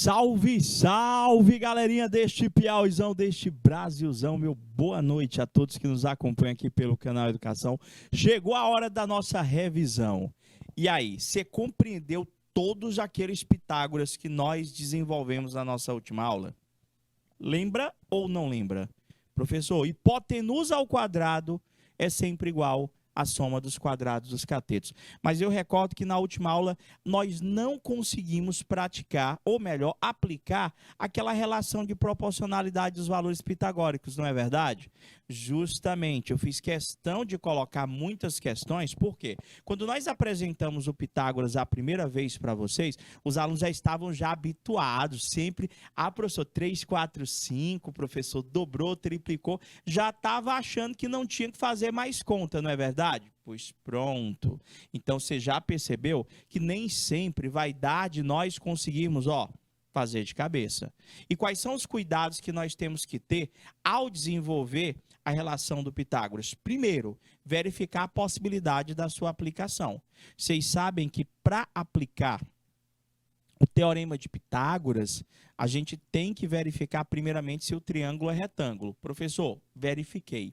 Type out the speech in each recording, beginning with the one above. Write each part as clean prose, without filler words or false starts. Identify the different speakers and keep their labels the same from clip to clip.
Speaker 1: Salve, salve, galerinha deste Piauizão, deste Brasilzão. Meu boa noite a todos que nos acompanham aqui pelo canal Educação. Chegou a hora da nossa revisão. E aí, você compreendeu todos aqueles Pitágoras que nós desenvolvemos na nossa última aula? Lembra ou não lembra? Professor, hipotenusa ao quadrado é sempre igual à soma dos quadrados dos catetos. Mas eu recordo que na última aula nós não conseguimos praticar, ou melhor, aplicar aquela relação de proporcionalidade dos valores pitagóricos, não é verdade? Justamente, eu fiz questão de colocar muitas questões, porque quando nós apresentamos o Pitágoras a primeira vez para vocês, os alunos já estavam habituados, sempre, professor, 3, 4, 5, professor, dobrou, triplicou, já estava achando que não tinha que fazer mais conta, não é verdade? Pois pronto. Então, você já percebeu que nem sempre vai dar de nós conseguirmos, fazer de cabeça. E quais são os cuidados que nós temos que ter ao desenvolver a relação do Pitágoras? Primeiro, verificar a possibilidade da sua aplicação. Vocês sabem que para aplicar o teorema de Pitágoras, a gente tem que verificar primeiramente se o triângulo é retângulo. Professor, verifiquei.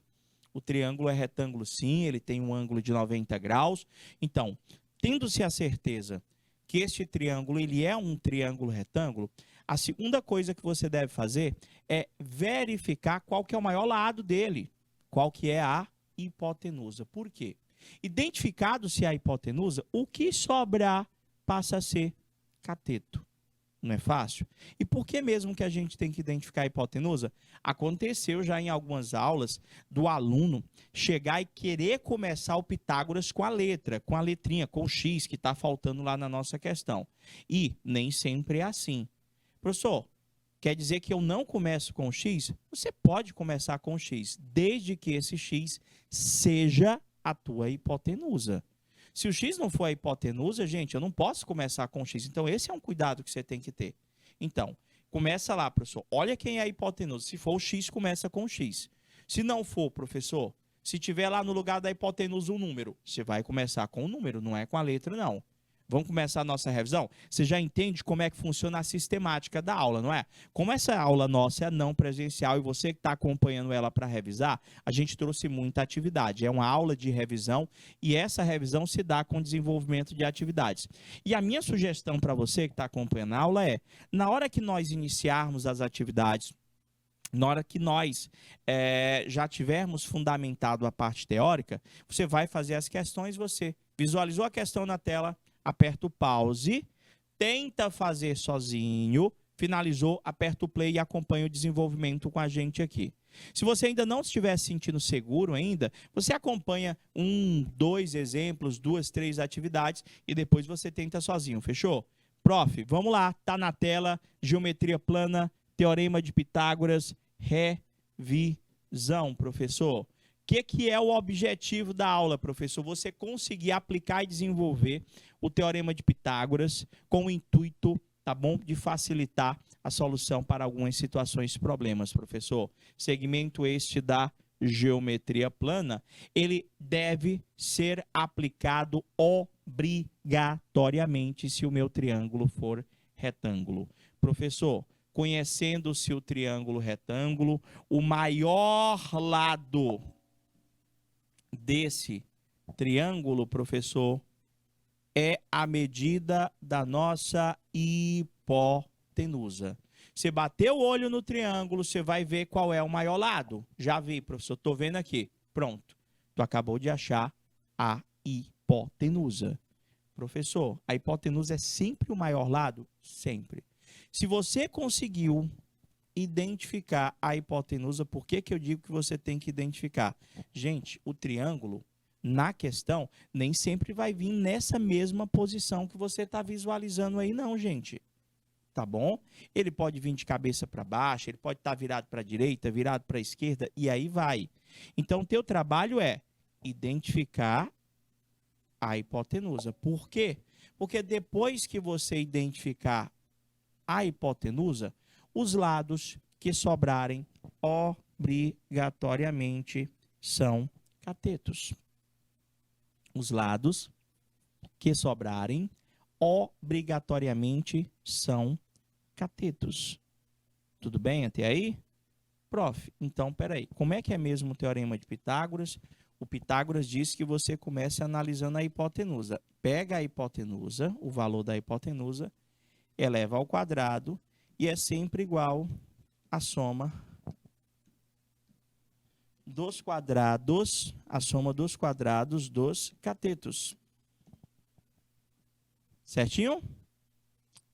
Speaker 1: O triângulo é retângulo sim, ele tem um ângulo de 90 graus. Então, tendo-se a certeza que este triângulo ele é um triângulo retângulo, a segunda coisa que você deve fazer é verificar qual que é o maior lado dele, qual que é a hipotenusa. Por quê? Identificado-se a hipotenusa, o que sobrar passa a ser cateto. Não é fácil? E por que mesmo que a gente tem que identificar a hipotenusa? Aconteceu já em algumas aulas do aluno chegar e querer começar o Pitágoras com a letra, com a letrinha, com o X que está faltando lá na nossa questão. E nem sempre é assim. Professor, quer dizer que eu não começo com o X? Você pode começar com o X, desde que esse X seja a tua hipotenusa. Se o X não for a hipotenusa, gente, eu não posso começar com o X. Então, esse é um cuidado que você tem que ter. Então, começa lá, professor. Olha quem é a hipotenusa. Se for o X, começa com o X. Se não for, professor, se tiver lá no lugar da hipotenusa um número, você vai começar com o número, não é com a letra, não. Vamos começar a nossa revisão? Você já entende como é que funciona a sistemática da aula, não é? Como essa aula nossa é não presencial e você que está acompanhando ela para revisar, a gente trouxe muita atividade. É uma aula de revisão e essa revisão se dá com desenvolvimento de atividades. E a minha sugestão para você que está acompanhando a aula é, na hora que nós iniciarmos as atividades, na hora que nós já tivermos fundamentado a parte teórica, você vai fazer as questões, você visualizou a questão na tela, aperta o pause, tenta fazer sozinho, finalizou, aperta o play e acompanha o desenvolvimento com a gente aqui. Se você ainda não estiver se sentindo seguro ainda, você acompanha 1, 2 exemplos, 2, 3 atividades e depois você tenta sozinho, fechou? Prof, vamos lá, tá na tela, geometria plana, teorema de Pitágoras, revisão, professor. O que é o objetivo da aula, professor? Você conseguir aplicar e desenvolver o teorema de Pitágoras com o intuito, tá bom, de facilitar a solução para algumas situações e problemas, professor. Segmento este da geometria plana, ele deve ser aplicado obrigatoriamente se o meu triângulo for retângulo. Professor, conhecendo-se o triângulo retângulo, o maior lado desse triângulo, professor, é a medida da nossa hipotenusa. Você bateu o olho no triângulo, você vai ver qual é o maior lado. Já vi, professor, estou vendo aqui. Pronto. Tu acabou de achar a hipotenusa. Professor, a hipotenusa é sempre o maior lado? Sempre. Se você conseguiu identificar a hipotenusa, por que eu digo que você tem que identificar? Gente, o triângulo, na questão, nem sempre vai vir nessa mesma posição que você está visualizando aí, não, gente. Tá bom? Ele pode vir de cabeça para baixo, ele pode estar virado para a direita, virado para a esquerda, e aí vai. Então, o teu trabalho é identificar a hipotenusa. Por quê? Porque depois que você identificar a hipotenusa, os lados que sobrarem obrigatoriamente são catetos. Os lados que sobrarem obrigatoriamente são catetos. Tudo bem até aí? Prof, então, peraí, como é que é mesmo o teorema de Pitágoras? O Pitágoras diz que você começa analisando a hipotenusa. Pega a hipotenusa, o valor da hipotenusa, eleva ao quadrado e é sempre igual à soma dos quadrados, a soma dos quadrados dos catetos. Certinho?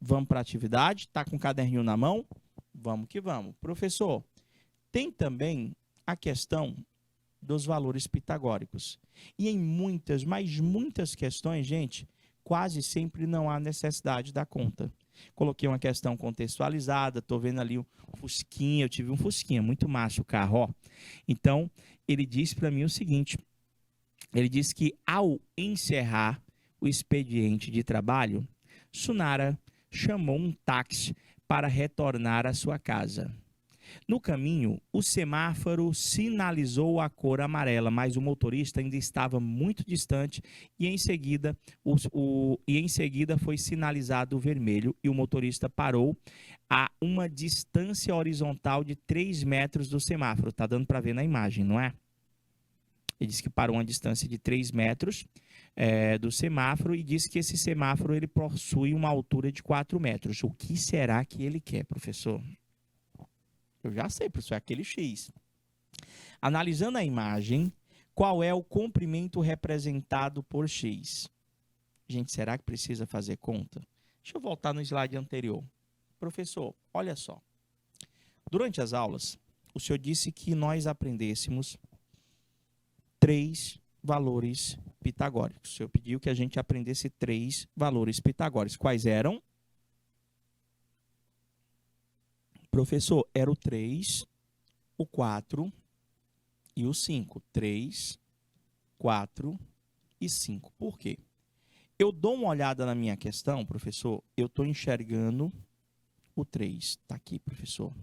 Speaker 1: Vamos para a atividade? Tá com o caderninho na mão? Vamos que vamos. Professor, tem também a questão dos valores pitagóricos. E em muitas, mas muitas questões, gente, quase sempre não há necessidade da conta. Coloquei uma questão contextualizada, estou vendo ali um Fusquinha, eu tive um Fusquinha, muito massa o carro, ó. Então, ele disse para mim o seguinte, ele disse que ao encerrar o expediente de trabalho, Sunara chamou um táxi para retornar à sua casa. No caminho, o semáforo sinalizou a cor amarela, mas o motorista ainda estava muito distante e em seguida foi sinalizado o vermelho e o motorista parou a uma distância horizontal de 3 metros do semáforo. Está dando para ver na imagem, não é? Ele disse que parou a uma distância de 3 metros do semáforo e disse que esse semáforo ele possui uma altura de 4 metros. O que será que ele quer, professor? Eu já sei, professor, é aquele X. Analisando a imagem, qual é o comprimento representado por X? Gente, será que precisa fazer conta? Deixa eu voltar no slide anterior. Professor, olha só. Durante as aulas, o senhor disse que nós aprendêssemos 3 valores pitagóricos. O senhor pediu que a gente aprendesse 3 valores pitagóricos. Quais eram? Professor, era o 3, o 4 e o 5. 3, 4 e 5. Por quê? Eu dou uma olhada na minha questão, professor, eu estou enxergando o 3. Está aqui, professor.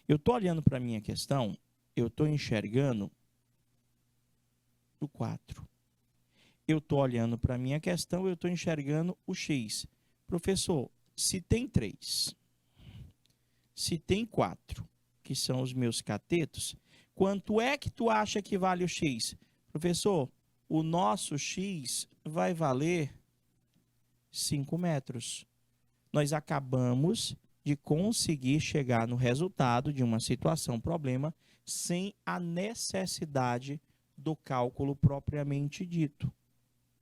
Speaker 1: Eu estou olhando para a minha questão, eu estou enxergando o 4. Eu estou olhando para a minha questão, eu estou enxergando o X. Professor, se tem 3... Se tem 4, que são os meus catetos, quanto é que tu acha que vale o X? Professor, o nosso X vai valer 5 metros. Nós acabamos de conseguir chegar no resultado de uma situação, problema, sem a necessidade do cálculo propriamente dito.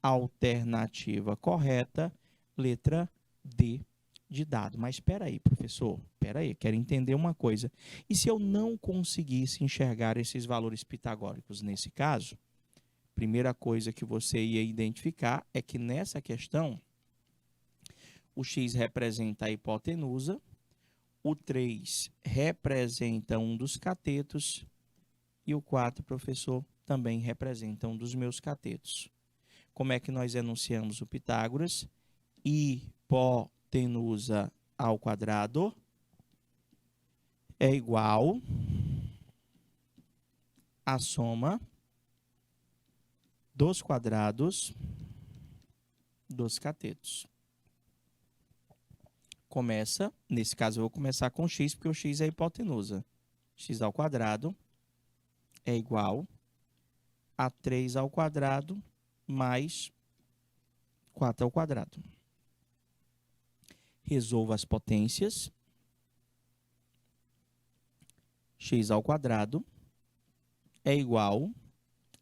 Speaker 1: Alternativa correta, letra D de dado. Mas espera aí, professor, espera aí, quero entender uma coisa. E se eu não conseguisse enxergar esses valores pitagóricos nesse caso? Primeira coisa que você ia identificar é que nessa questão, o X representa a hipotenusa, o 3 representa um dos catetos e o 4, professor, também representa um dos meus catetos. Como é que nós enunciamos o Pitágoras? Hipotenusa ao quadrado é igual à soma dos quadrados dos catetos. Começa, nesse caso eu vou começar com x, porque o x é a hipotenusa. X ao quadrado é igual a 3 ao quadrado mais 4 ao quadrado. Resolva as potências. X ao quadrado é igual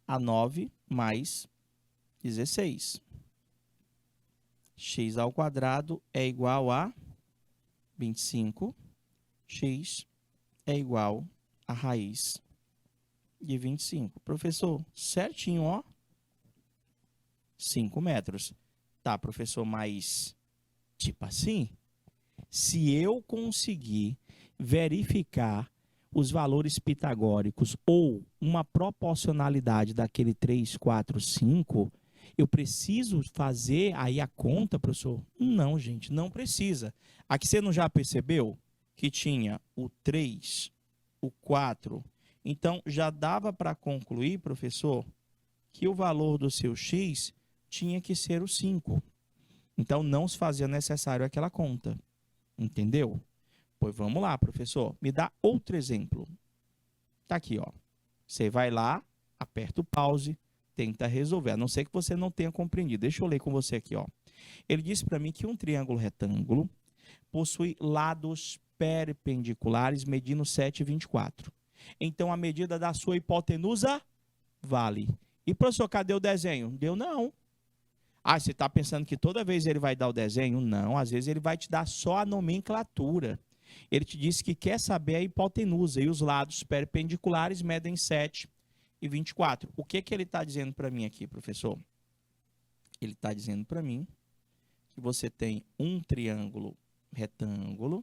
Speaker 1: a 9 mais 16. X ao quadrado é igual a 25. X é igual a raiz de 25. Professor, certinho, ó. 5 metros. Tá, professor, mas tipo assim, se eu conseguir verificar os valores pitagóricos ou uma proporcionalidade daquele 3, 4, 5, eu preciso fazer aí a conta, professor? Não, gente, não precisa. Aqui você não já percebeu que tinha o 3, o 4? Então, já dava para concluir, professor, que o valor do seu x tinha que ser o 5. Então, não se fazia necessário aquela conta. Entendeu? Pois vamos lá, professor. Me dá outro exemplo. Tá aqui, ó. Você vai lá, aperta o pause, tenta resolver, a não ser que você não tenha compreendido. Deixa eu ler com você aqui, ó. Ele disse para mim que um triângulo retângulo possui lados perpendiculares medindo 7,24. Então, a medida da sua hipotenusa vale. E, professor, cadê o desenho? Deu não. Ah, você está pensando que toda vez ele vai dar o desenho? Não, às vezes ele vai te dar só a nomenclatura. Ele te disse que quer saber a hipotenusa e os lados perpendiculares medem 7,24. O que ele está dizendo para mim aqui, professor? Ele está dizendo para mim que você tem um triângulo retângulo,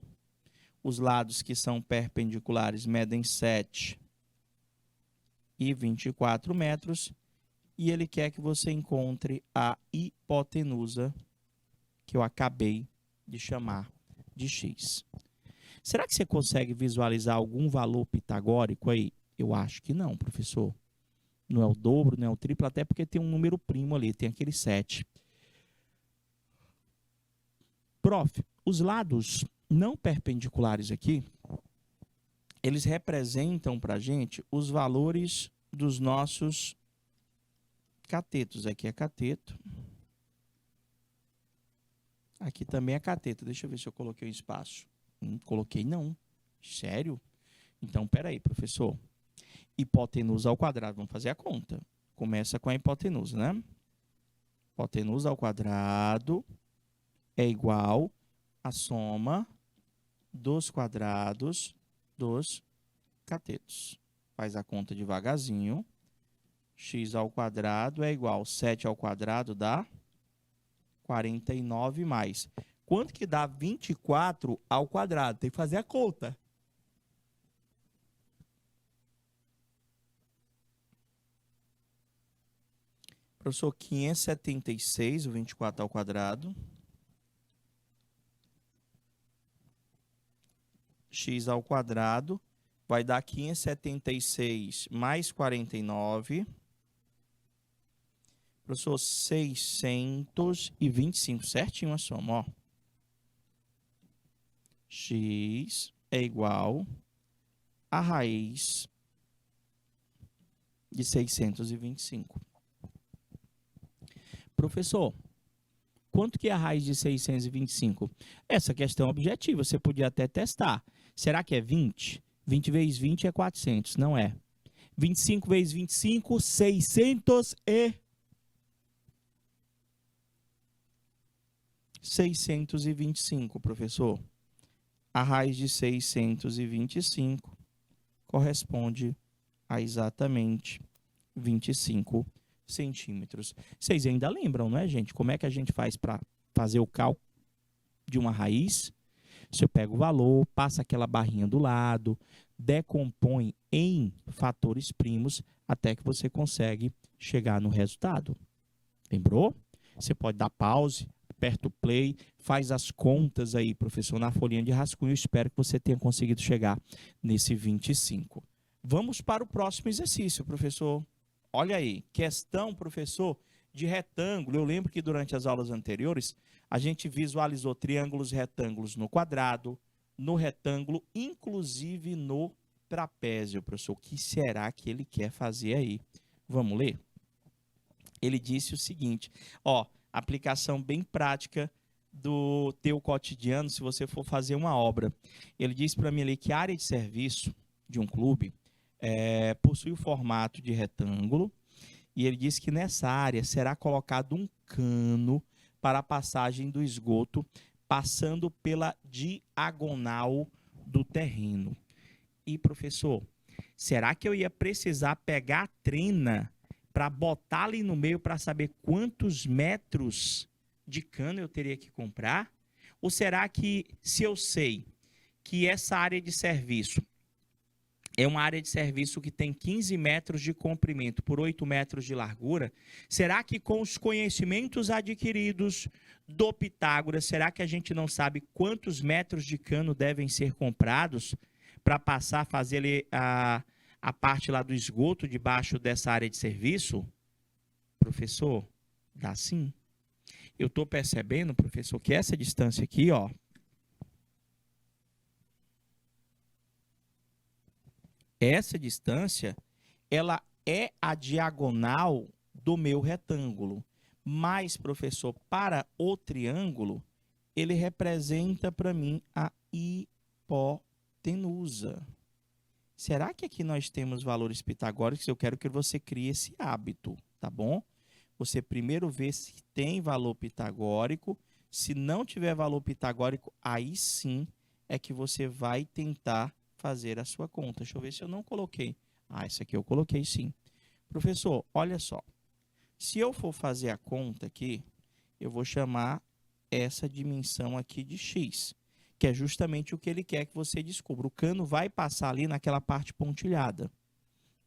Speaker 1: os lados que são perpendiculares medem 7,24 metros, e ele quer que você encontre a hipotenusa, que eu acabei de chamar de x. Será que você consegue visualizar algum valor pitagórico aí? Eu acho que não, professor. Não é o dobro, não é o triplo, até porque tem um número primo ali, tem aquele 7. Prof, os lados não perpendiculares aqui, eles representam para a gente os valores dos nossos catetos. Aqui é cateto. Aqui também é cateto. Deixa eu ver se eu coloquei um espaço. Coloquei não. Sério? Então, peraí, professor. Hipotenusa ao quadrado. Vamos fazer a conta. Começa com a hipotenusa, né? Hipotenusa ao quadrado é igual à soma dos quadrados dos catetos. Faz a conta devagarzinho. X ao quadrado é igual a 7 ao quadrado dá 49 mais. Quanto que dá 24 ao quadrado? Tem que fazer a conta. Professor, 576, o 24 ao quadrado. X ao quadrado vai dar 576 mais 49. Professor, 625, certinho a soma, ó. X é igual a raiz de 625. Professor, quanto que é a raiz de 625? Essa questão objetiva, você podia até testar. Será que é 20? 20 vezes 20 é 400, não é. 25 vezes 25, 625, professor. A raiz de 625 corresponde a exatamente 25 centímetros. Vocês ainda lembram, não é, gente? Como é que a gente faz para fazer o cálculo de uma raiz? Você pega o valor, passa aquela barrinha do lado, decompõe em fatores primos, até que você consegue chegar no resultado. Lembrou? Você pode dar pause, aperta o play, faz as contas aí, professor, na folhinha de rascunho. Eu espero que você tenha conseguido chegar nesse 25. Vamos para o próximo exercício, professor. Olha aí, questão, professor, de retângulo. Eu lembro que durante as aulas anteriores, a gente visualizou triângulos retângulos no quadrado, no retângulo, inclusive no trapézio, professor. O que será que ele quer fazer aí? Vamos ler? Ele disse o seguinte, ó, aplicação bem prática do teu cotidiano, se você for fazer uma obra. Ele disse para mim ali que a área de serviço de um clube possui o formato de retângulo, e ele disse que nessa área será colocado um cano para a passagem do esgoto, passando pela diagonal do terreno. E, professor, será que eu ia precisar pegar a trena para botar ali no meio para saber quantos metros de cano eu teria que comprar? Ou será que, se eu sei que essa área de serviço é uma área de serviço que tem 15 metros de comprimento por 8 metros de largura, será que com os conhecimentos adquiridos do Pitágoras, será que a gente não sabe quantos metros de cano devem ser comprados para passar a fazer ali a parte lá do esgoto debaixo dessa área de serviço? Professor, dá sim. Eu estou percebendo, professor, que essa distância aqui, ó, essa distância, ela é a diagonal do meu retângulo. Mas, professor, para o triângulo, ele representa para mim a hipotenusa. Será que aqui nós temos valores pitagóricos? Eu quero que você crie esse hábito, tá bom? Você primeiro vê se tem valor pitagórico. Se não tiver valor pitagórico, aí sim é que você vai tentar fazer a sua conta. Deixa eu ver se eu não coloquei. Ah, essa aqui eu coloquei sim. Professor, olha só. Se eu for fazer a conta aqui, eu vou chamar essa dimensão aqui de x, que é justamente o que ele quer que você descubra. O cano vai passar ali naquela parte pontilhada.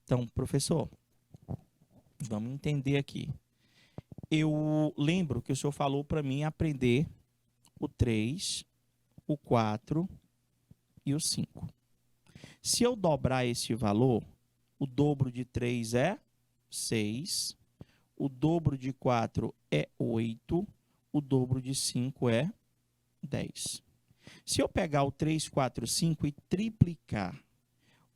Speaker 1: Então, professor, vamos entender aqui. Eu lembro que o senhor falou para mim aprender o 3, o 4 e o 5. Se eu dobrar esse valor, o dobro de 3 é 6, o dobro de 4 é 8, o dobro de 5 é 10. Se eu pegar o 3, 4, 5 e triplicar,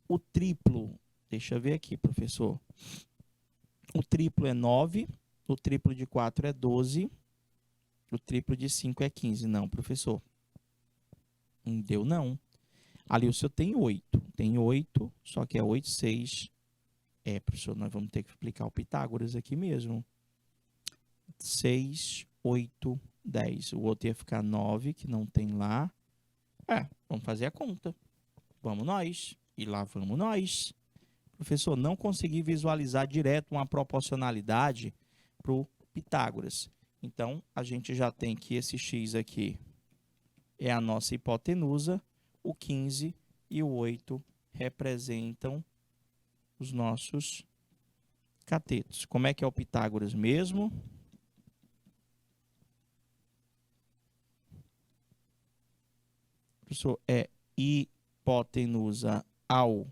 Speaker 1: o triplo, deixa eu ver aqui, professor. O triplo é 9, o triplo de 4 é 12, o triplo de 5 é 15. Não, professor. Não deu, não. Ali o senhor tem 8. Tem 8, só que é 8, 6. É, professor, nós vamos ter que explicar o Pitágoras aqui mesmo. 6, 8, 10. O outro ia ficar 9, que não tem lá. Vamos fazer a conta. Vamos nós. E lá vamos nós. Professor, não consegui visualizar direto uma proporcionalidade para o Pitágoras. Então, a gente já tem que esse x aqui é a nossa hipotenusa. O 15 e o 8 representam os nossos catetos. Como é que é o Pitágoras mesmo? Professor, é hipotenusa ao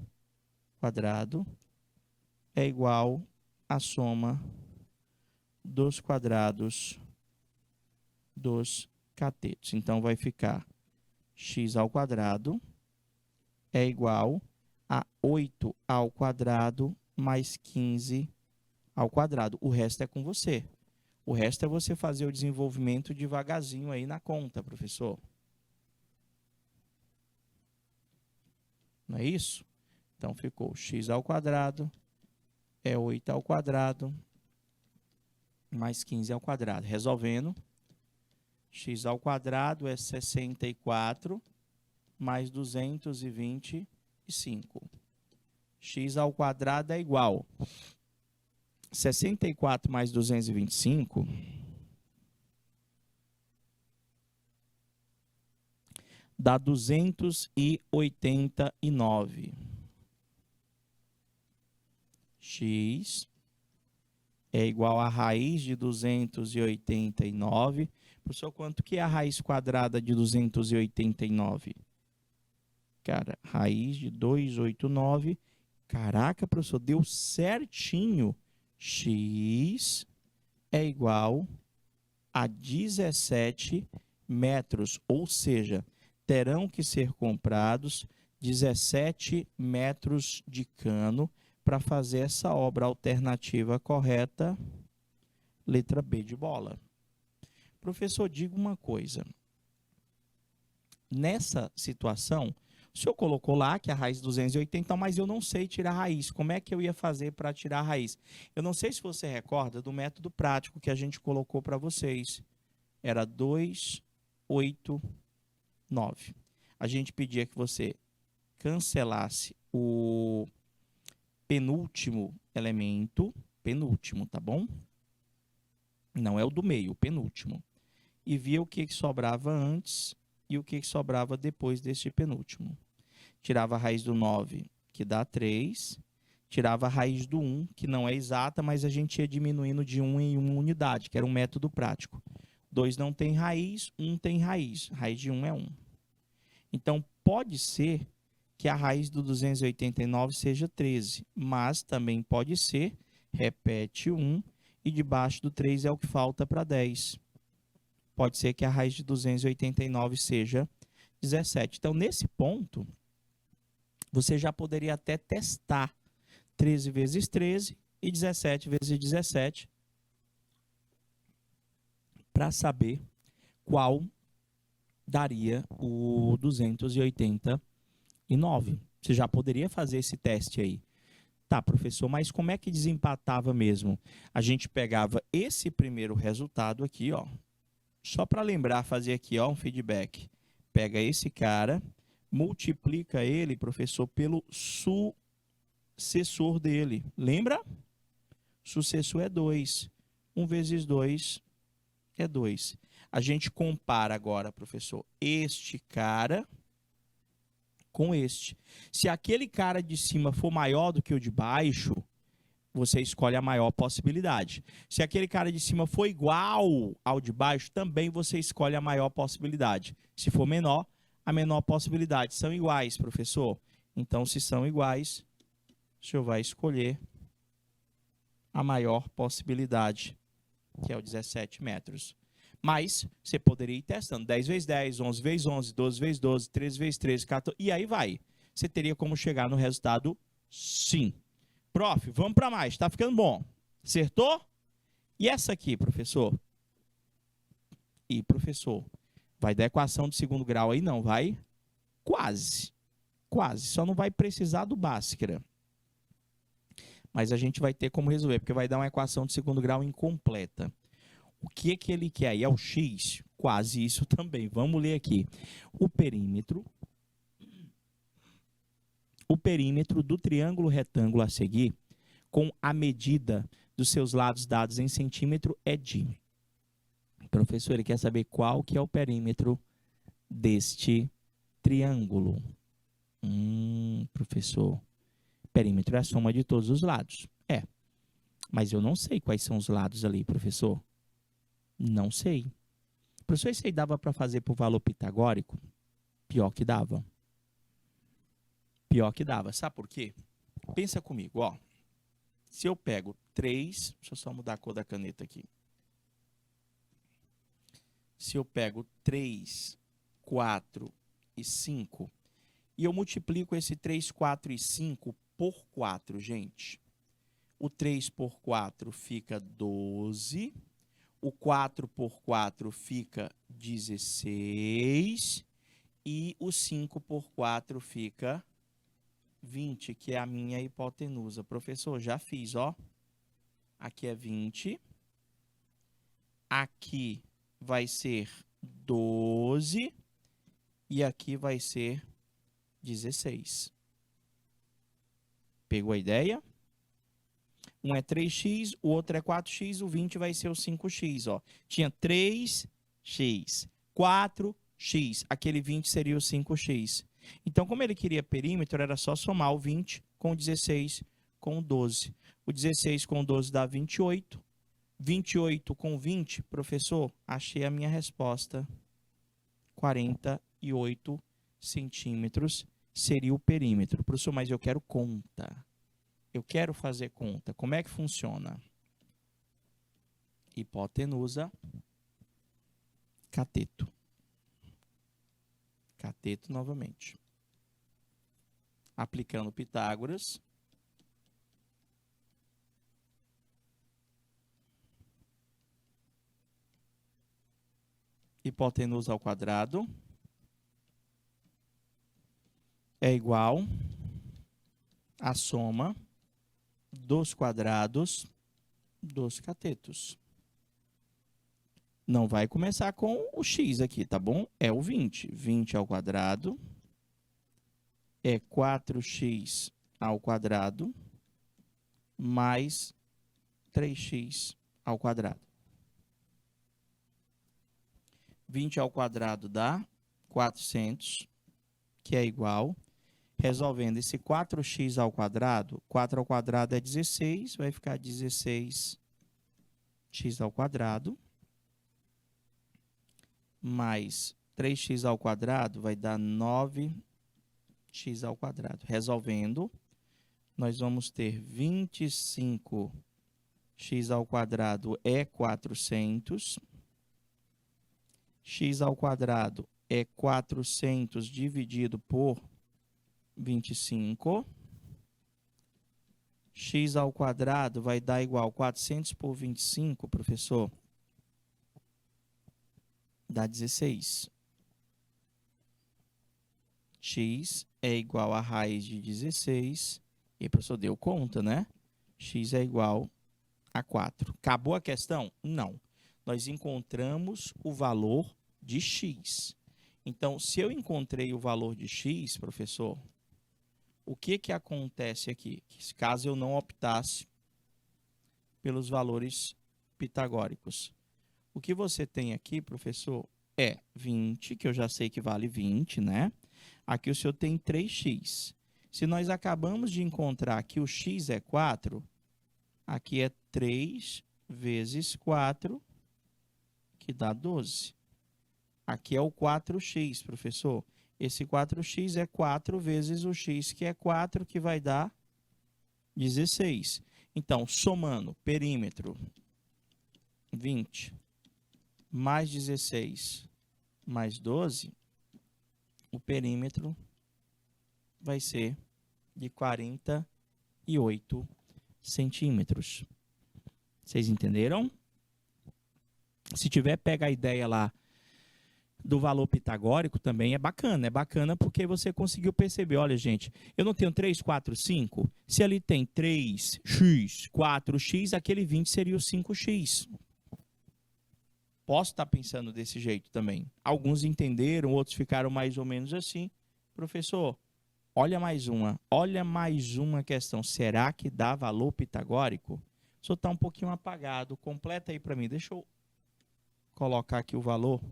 Speaker 1: quadrado é igual à soma dos quadrados dos catetos. Então, vai ficar x ao quadrado é igual a 8 ao quadrado mais 15 ao quadrado. O resto é com você. O resto é você fazer o desenvolvimento devagarzinho aí na conta, professor. Não é isso? Então, ficou x ao quadrado é 8 ao quadrado mais 15 ao quadrado. Resolvendo, x ao quadrado é 64 mais 225. X ao quadrado é igual 64 mais 225 dá 289. X é igual a raiz de 289. Professor, quanto que é a raiz quadrada de 289? Cara, raiz de 289. Caraca, professor, deu certinho. X é igual a 17 metros. Ou seja, terão que ser comprados 17 metros de cano para fazer essa obra. Alternativa correta, letra B de bola. Professor, diga uma coisa. Nessa situação, o senhor colocou lá que a raiz 280, mas eu não sei tirar a raiz. Como é que eu ia fazer para tirar a raiz? Eu não sei se você recorda do método prático que a gente colocou para vocês. Era 289. A gente pedia que você cancelasse o penúltimo elemento, penúltimo, tá bom? Não é o do meio, o penúltimo. E via o que sobrava antes e o que sobrava depois deste penúltimo. Tirava a raiz do 9, que dá 3. Tirava a raiz do 1, que não é exata, mas a gente ia diminuindo de 1 em 1 unidade, que era um método prático. 2 não tem raiz, 1 tem raiz. Raiz de 1 é 1. Então, pode ser que a raiz do 289 seja 13, mas também pode ser, repete 1, e debaixo do 3 é o que falta para 10. Pode ser que a raiz de 289 seja 17. Então, nesse ponto, você já poderia até testar 13 vezes 13 e 17 vezes 17 para saber qual daria o 289. Você já poderia fazer esse teste aí. Tá, professor, mas como é que desempatava mesmo? A gente pegava esse primeiro resultado aqui, ó. Só para lembrar, fazer aqui, ó, um feedback. Pega esse cara, multiplica ele, professor, pelo sucessor dele. Lembra? Sucessor é 2. 1 vezes 2 é 2. A gente compara agora, professor, este cara com este. Se aquele cara de cima for maior do que o de baixo, você escolhe a maior possibilidade. Se aquele cara de cima for igual ao de baixo, também você escolhe a maior possibilidade. Se for menor, a menor possibilidade. São iguais, professor? Então, se são iguais, o senhor vai escolher a maior possibilidade, que é o 17 metros. Mas você poderia ir testando 10 vezes 10, 11 vezes 11, 12 vezes 12, 13 vezes 13, 14, e aí vai. Você teria como chegar no resultado sim. Prof, vamos para mais, está ficando bom. Acertou? E essa aqui, professor? E, professor, vai dar equação de segundo grau aí? Não, vai? Quase. Quase. Só não vai precisar do Bhaskara. Mas a gente vai ter como resolver, porque vai dar uma equação de segundo grau incompleta. O que que ele quer aí? É o x? Quase isso também. Vamos ler aqui. O perímetro do triângulo retângulo a seguir, com a medida dos seus lados dados em centímetro, é de... Professor, ele quer saber qual que é o perímetro deste triângulo. Professor, perímetro é a soma de todos os lados. É, mas eu não sei quais são os lados ali, professor. Não sei. Professor, isso aí dava para fazer por valor pitagórico? Pior que dava. Pior que dava. Sabe por quê? Pensa comigo, ó. Se eu pego 3... Deixa eu só mudar a cor da caneta aqui. Se eu pego 3, 4 e 5, e eu multiplico esse 3, 4 e 5 por 4, gente. O 3 por 4 fica 12. O 4 por 4 fica 16. E o 5 por 4 fica 20, que é a minha hipotenusa. Professor, já fiz, ó. Aqui é 20. Aqui vai ser 12. E aqui vai ser 16. Pegou a ideia? Um é 3x, o outro é 4x, o 20 vai ser o 5x, ó. Tinha 3x, 4x, aquele 20 seria o 5x. Então, como ele queria perímetro, era só somar o 20 com o 16 com o 12. O 16 com o 12 dá 28. 28 com 20, professor, achei a minha resposta. 48 centímetros seria o perímetro. Professor, mas eu quero conta. Eu quero fazer conta. Como é que funciona? Hipotenusa, cateto. Cateto novamente. Aplicando Pitágoras. Hipotenusa ao quadrado é igual à soma dos quadrados dos catetos. Não vai começar com o x aqui, tá bom? É o 20. 20 ao quadrado é 4x ao quadrado mais 3x ao quadrado. 20 ao quadrado dá 400, que é igual. Resolvendo esse 4x ao quadrado, 4 ao quadrado é 16, vai ficar 16x ao quadrado, mais 3x ao quadrado vai dar 9x ao quadrado. Resolvendo, nós vamos ter 25x ao quadrado é 400, x ao quadrado é 400 dividido por 25. X ao quadrado vai dar igual 400 por 25, professor. Dá 16. X é igual a raiz de 16. E o professor deu conta, né? X é igual a 4. Acabou a questão? Não. Nós encontramos o valor de x. Então, se eu encontrei o valor de x, professor, o que acontece aqui? Caso eu não optasse pelos valores pitagóricos. O que você tem aqui, professor, é 20, que eu já sei que vale 20, né? Aqui o senhor tem 3x. Se nós acabamos de encontrar que o x é 4, aqui é 3 vezes 4, que dá 12. Aqui é o 4x, professor. Esse 4x é 4 vezes o x, que é 4, que vai dar 16. Então, somando perímetro 20 mais 16 mais 12, o perímetro vai ser de 48 centímetros. Vocês entenderam? Se tiver, pega a ideia lá do valor pitagórico também, é bacana porque você conseguiu perceber, olha gente, eu não tenho 3, 4, 5, se ali tem 3x, 4x, aquele 20 seria o 5x. Posso estar pensando desse jeito também. Alguns entenderam, outros ficaram mais ou menos assim. Professor, olha mais uma questão, será que dá valor pitagórico? O senhor está um pouquinho apagado, completa aí para mim, deixa eu colocar aqui o valor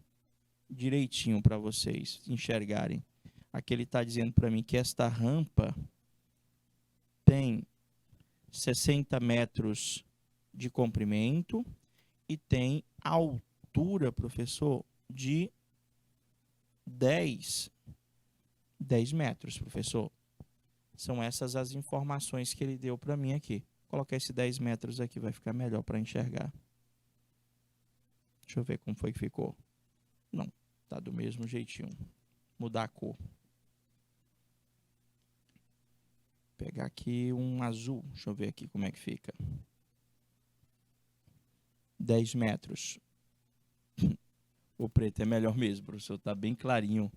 Speaker 1: direitinho para vocês enxergarem. Aqui ele está dizendo para mim que esta rampa tem 60 metros de comprimento e tem altura, professor, de 10 metros, professor. São essas as informações que ele deu para mim aqui. Vou colocar esse 10 metros aqui, vai ficar melhor para enxergar. Deixa eu ver como foi que ficou. Não, tá do mesmo jeitinho. Mudar a cor. Pegar aqui um azul. Deixa eu ver aqui como é que fica. 10 metros. O preto é melhor mesmo, professor. Tá bem clarinho.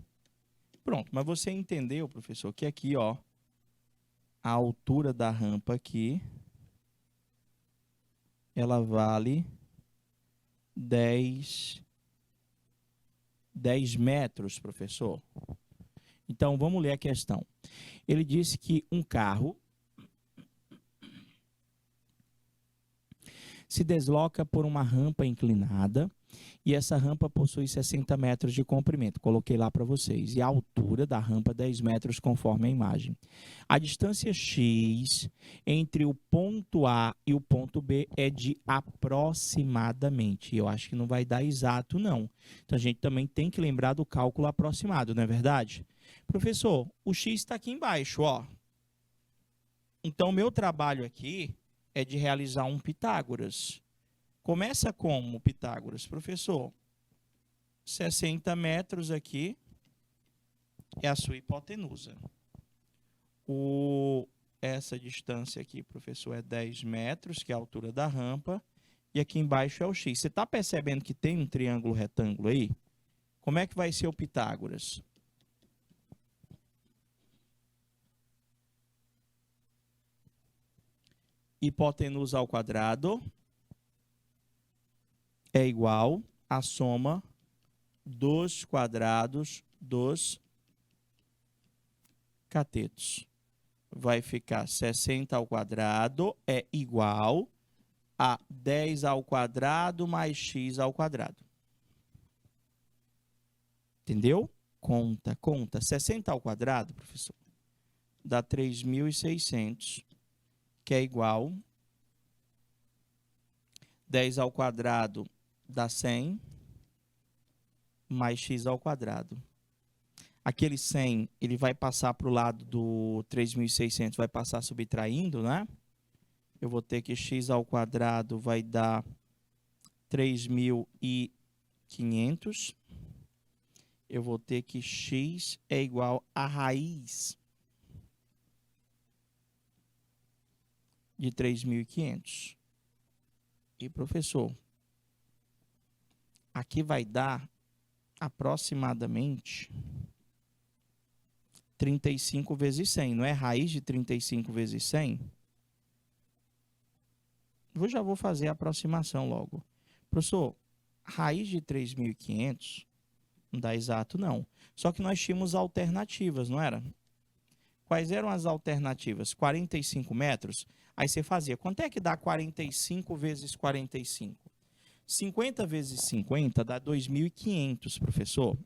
Speaker 1: Pronto, mas você entendeu, professor, que aqui, ó, a altura da rampa aqui, ela vale 10 metros, professor. Então, vamos ler a questão. Ele disse que um carro se desloca por uma rampa inclinada e essa rampa possui 60 metros de comprimento. Coloquei lá para vocês. E a altura da rampa 10 metros conforme a imagem. A distância x entre o ponto A e o ponto B é de aproximadamente. Eu acho que não vai dar exato, não. Então, a gente também tem que lembrar do cálculo aproximado, não é verdade? Professor, o x está aqui embaixo, ó. Então, o meu trabalho aqui é de realizar um Pitágoras. Começa como, Pitágoras? Professor, 60 metros aqui é a sua hipotenusa. Essa distância aqui, professor, é 10 metros, que é a altura da rampa. E aqui embaixo é o x. Você está percebendo que tem um triângulo retângulo aí? Como é que vai ser o Pitágoras? Hipotenusa ao quadrado é igual à soma dos quadrados dos catetos. Vai ficar 60 ao quadrado é igual a 10 ao quadrado mais x ao quadrado. Entendeu? Conta. 60 ao quadrado, professor, dá 3.600, que é igual 10 ao quadrado dá 100 mais x ao quadrado. Aquele 100, ele vai passar para o lado do 3.600, vai passar subtraindo, né? Eu vou ter que x ao quadrado vai dar 3.500. Eu vou ter que x é igual a raiz de 3.500. E, professor, aqui vai dar aproximadamente 35 vezes 100. Não é raiz de 35 vezes 100? Eu já vou fazer a aproximação logo. Professor, raiz de 3.500 não dá exato, não. Só que nós tínhamos alternativas, não era? Quais eram as alternativas? 45 metros? Aí você fazia. Quanto é que dá 45 vezes 45? 50 vezes 50 dá 2.500, professor.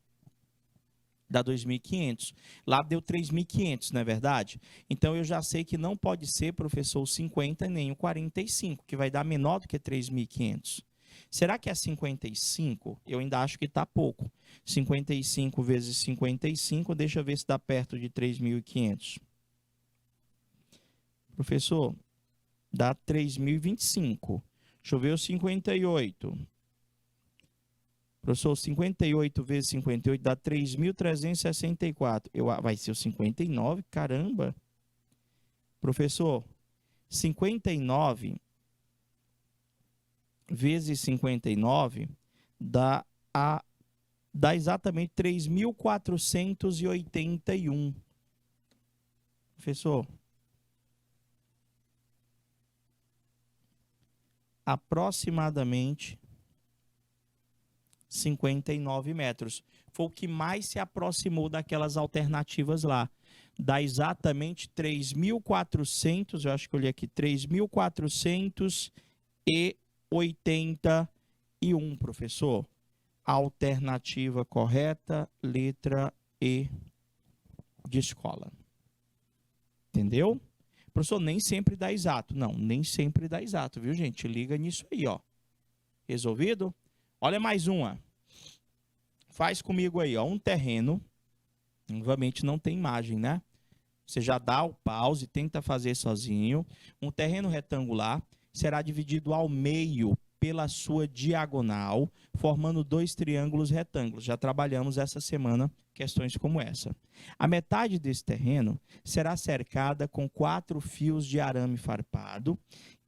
Speaker 1: Dá 2.500. Lá deu 3.500, não é verdade? Então, eu já sei que não pode ser, professor, o 50 nem o 45, que vai dar menor do que 3.500. Será que é 55? Eu ainda acho que está pouco. 55 vezes 55, deixa eu ver se dá perto de 3.500. Professor, dá 3.025. Deixa eu ver o 58. Professor, 58 vezes 58 dá 3.364. Vai ser o 59? Caramba! Professor, 59 vezes 59 dá exatamente 3.481. Professor, aproximadamente 59 metros. Foi o que mais se aproximou daquelas alternativas lá. Dá exatamente 3.400, eu acho que eu li aqui, 3.481, professor. Alternativa correta, letra E de escola. Entendeu? Professor, nem sempre dá exato. Não, nem sempre dá exato, viu, gente? Liga nisso aí, ó. Resolvido? Olha mais uma. Faz comigo aí, ó. Um terreno. Novamente não tem imagem, né? Você já dá o pause, tenta fazer sozinho. Um terreno retangular será dividido ao meio pela sua diagonal, formando dois triângulos retângulos. Já trabalhamos essa semana questões como essa. A metade desse terreno será cercada com 4 fios de arame farpado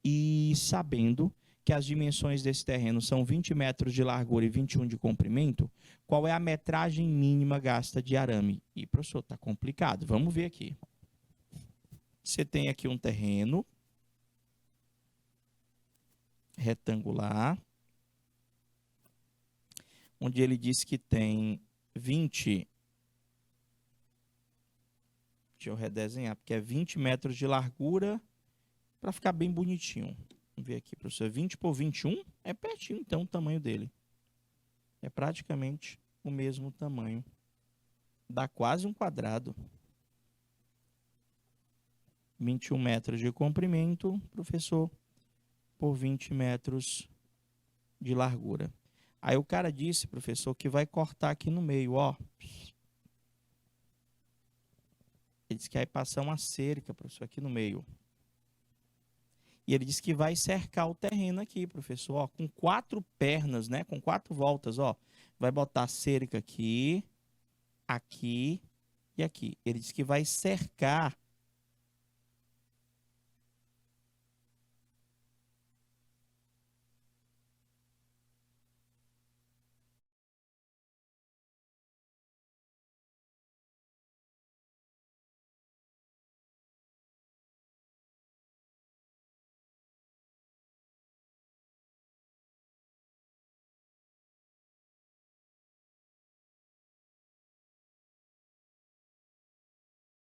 Speaker 1: e sabendo que as dimensões desse terreno são 20 metros de largura e 21 de comprimento, qual é a metragem mínima gasta de arame? E, professor, está complicado. Vamos ver aqui. Você tem aqui um terreno retangular, onde ele diz que tem 20... Deixa eu redesenhar, porque é 20 metros de largura, para ficar bem bonitinho. Vamos ver aqui, professor. 20 por 21 é pertinho, então, o tamanho dele. É praticamente o mesmo tamanho. Dá quase um quadrado. 21 metros de comprimento, professor, por 20 metros de largura. Aí o cara disse, professor, que vai cortar aqui no meio, ó. Ele disse que vai passar uma cerca, professor, aqui no meio. E ele disse que vai cercar o terreno aqui, professor, ó, com 4 pernas, né? Com 4 voltas, ó. Vai botar cerca aqui, aqui e aqui. Ele disse que vai cercar